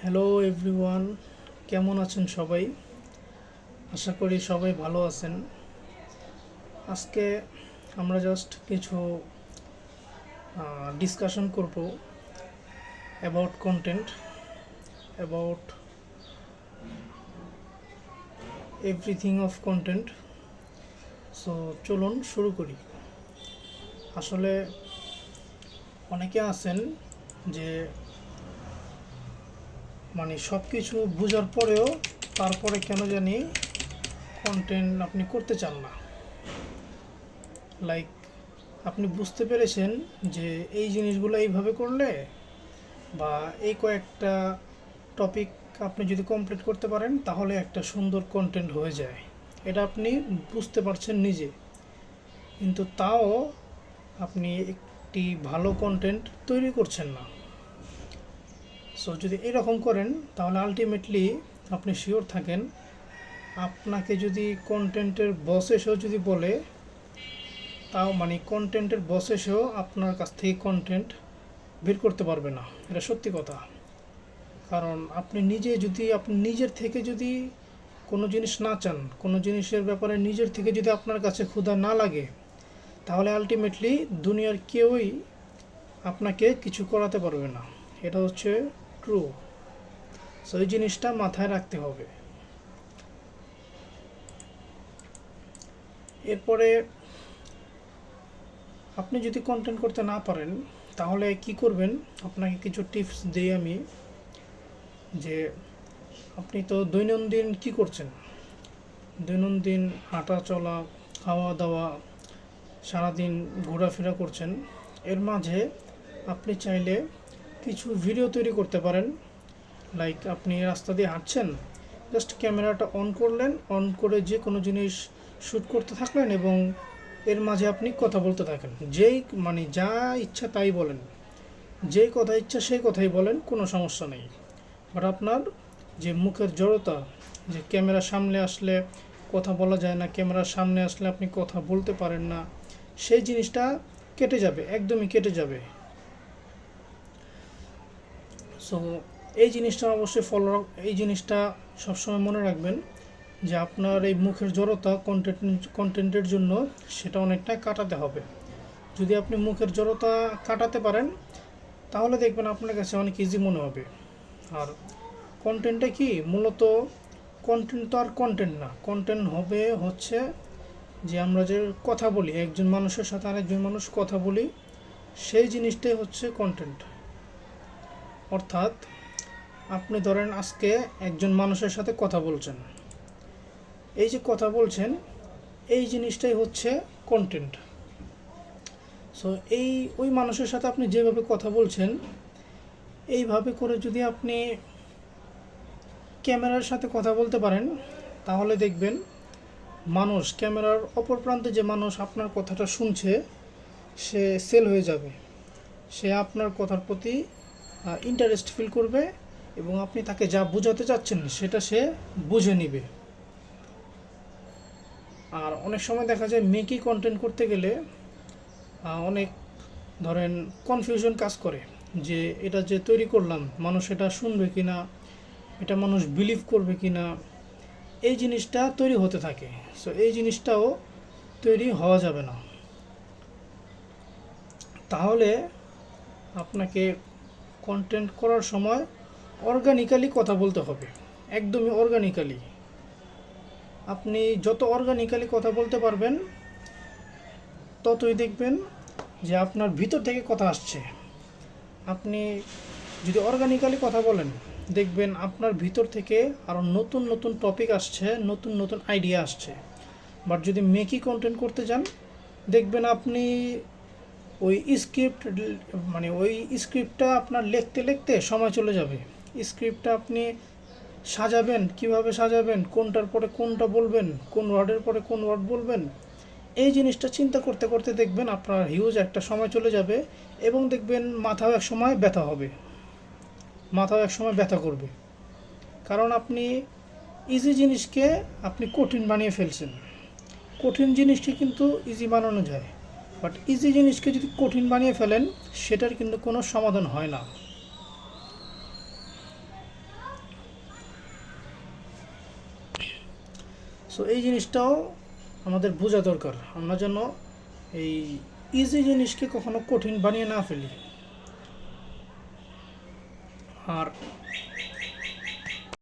Hello everyone, কেমন আছেন সবাই? আশা করি সবাই ভালো আছেন। আজকে আমরা জাস্ট কিছু ডিসকাশন করব about content, about everything of content. So চলুন শুরু করি। আসলে অনেকে আছেন যে সব কিছু বোঝার পরেও তারপরে কেন জানি কন্টেন্ট আপনি করতে চান না। লাইক আপনি বুঝতে পেরেছেন যে এই জিনিসগুলো এইভাবে করলে বা এই কয়েকটা টপিক আপনি যদি কমপ্লিট করতে পারেন তাহলে একটা সুন্দর কন্টেন্ট হয়ে যায়, এটা আপনি বুঝতে পারছেন নিজে, কিন্তু তাও আপনি একটি ভালো কন্টেন্ট তৈরি করছেন না। সো যদি এরকম করেন তাহলে আলটিমেটলি আপনি শিওর থাকেন আপনাকে যদি কন্টেন্টের বস এসেও যদি বলে, তাও কন্টেন্টের বস এসেও আপনার কাছ থেকে কন্টেন্ট বের করতে পারবে না। এটা সত্যি কথা। কারণ আপনি নিজের থেকে যদি কোনো জিনিস না চান, কোনো জিনিসের ব্যাপারে নিজের থেকে যদি আপনার কাছে ক্ষুধা না লাগে, তাহলে আলটিমেটলি দুনিয়ার কেউই আপনাকে কিছু করাতে পারবে না। এটা হচ্ছে ট্রু। সো এই জিনিসটা মাথায় রাখতে হবে। এরপরে আপনি যদি কন্টেন্ট করতে না পারেন তাহলে কি করবেন, আপনাকে কিছু টিপস দিই আমি। যে আপনি তো দৈনন্দিন কি করছেন, দৈনন্দিন হাঁটা চলা, খাওয়া দাওয়া, সারাদিন ঘোরাফেরা করছেন, এর মাঝে আপনি চাইলে কিছু ভিডিও তৈরি করতে পারেন। লাইক আপনি রাস্তা দিয়ে হাঁটছেন, জাস্ট ক্যামেরাটা অন করলেন, অন করে যে কোনো জিনিস শ্যুট করতে থাকলেন এবং এর মাঝে আপনি কথা বলতে থাকেন। যা ইচ্ছা তাই বলেন, যেই কথা ইচ্ছা সেই কথাই বলেন, কোনো সমস্যা নেই। বাট আপনার যে মুখের জড়তা, যে ক্যামেরার সামনে আসলে কথা বলা যায় না, ক্যামেরার সামনে আসলে আপনি কথা বলতে পারেন না, সেই জিনিসটা কেটে যাবে, একদমই কেটে যাবে। সো এই জিনিসটা অবশ্যই এই জিনিসটা সবসময় মনে রাখবেন যে আপনার এই মুখের জড়তা কন্টেন্টের জন্য সেটা অনেকটা কাটাতে হবে। যদি আপনি মুখের জড়তা কাটাতে পারেন তাহলে দেখবেন আপনার কাছে অনেক ইজি মনে হবে। আর কন্টেন্টটা কি, মূলত কন্টেন্ট তো আর কন্টেন্ট না, কন্টেন্ট হচ্ছে যে আমরা যে কথা বলি, একজন মানুষের সাথে আরেকজন মানুষ কথা বলি, সেই জিনিসটাই হচ্ছে কন্টেন্ট। অর্থাৎ আপনি ধরেন আজকে একজন মানুষের সাথে কথা বলছেন, এই যে কথা বলছেন এই জিনিসটাই হচ্ছে কন্টেন্ট। সো ওই মানুষের সাথে আপনি যেভাবে কথা বলছেন এইভাবে করে যদি আপনি ক্যামেরার সাথে কথা বলতে পারেন তাহলে দেখবেন ক্যামেরার অপর প্রান্তে যে মানুষ আপনার কথাটা শুনছে সে সেল হয়ে যাবে, সে আপনার কথার প্রতি ইন্টারেস্ট ফিল করবে এবং আপনি তাকে যা বোঝাতে চাচ্ছেন সেটা সে বুঝে নেবে। আর অনেক সময় দেখা যায় মেকি কন্টেন্ট করতে গেলে অনেক ধরেন কনফিউশন কাজ করে যে এটা যে তৈরি করলাম মানুষ এটা শুনবে কি না, এটা মানুষ বিলিভ করবে কি না, এই জিনিসটা তৈরি হতে থাকে। সো এই জিনিসটাও তৈরি হওয়া যাবে না। তাহলে আপনাকে কন্টেন্ট করার সময় অর্গানিক্যালি কথা বলতে হবে, একদমই অর্গানিক্যালি। আপনি যত অর্গানিক্যালি কথা বলতে পারবেন ততই দেখবেন যে আপনার ভিতর থেকে কথা আসছে। আপনি যদি অর্গানিক্যালি কথা বলেন দেখবেন আপনার ভিতর থেকে আরও নতুন নতুন টপিক আসছে, নতুন নতুন আইডিয়া আসছে। বাট যদি মেকি কন্টেন্ট করতে যান দেখবেন আপনি ওই স্ক্রিপ্টটা আপনার লিখতে লিখতে সময় চলে যাবে। স্ক্রিপ্টটা আপনি সাজাবেন, কিভাবে সাজাবেন, কোনটার পরে কোনটা বলবেন, কোন ওয়ার্ডের পরে কোন ওয়ার্ড বলবেন, এই জিনিসটা চিন্তা করতে করতে দেখবেন আপনার হিউজ একটা সময় চলে যাবে এবং দেখবেন মাথাও এক সময় ব্যথা করবে। কারণ আপনি ইজি জিনিসকে আপনি কঠিন বানিয়ে ফেলছেন। কঠিন জিনিসকে কিন্তু ইজি বানানো যায়, বাট ইজি জিনিসকে যদি কঠিন বানিয়ে ফেলেন সেটার কিন্তু কোনো সমাধান হয় না। সো এই জিনিসটাও আমাদের বোঝা দরকার, আমরা যেন এই ইজি জিনিসকে কখনো কঠিন বানিয়ে না ফেলি। আর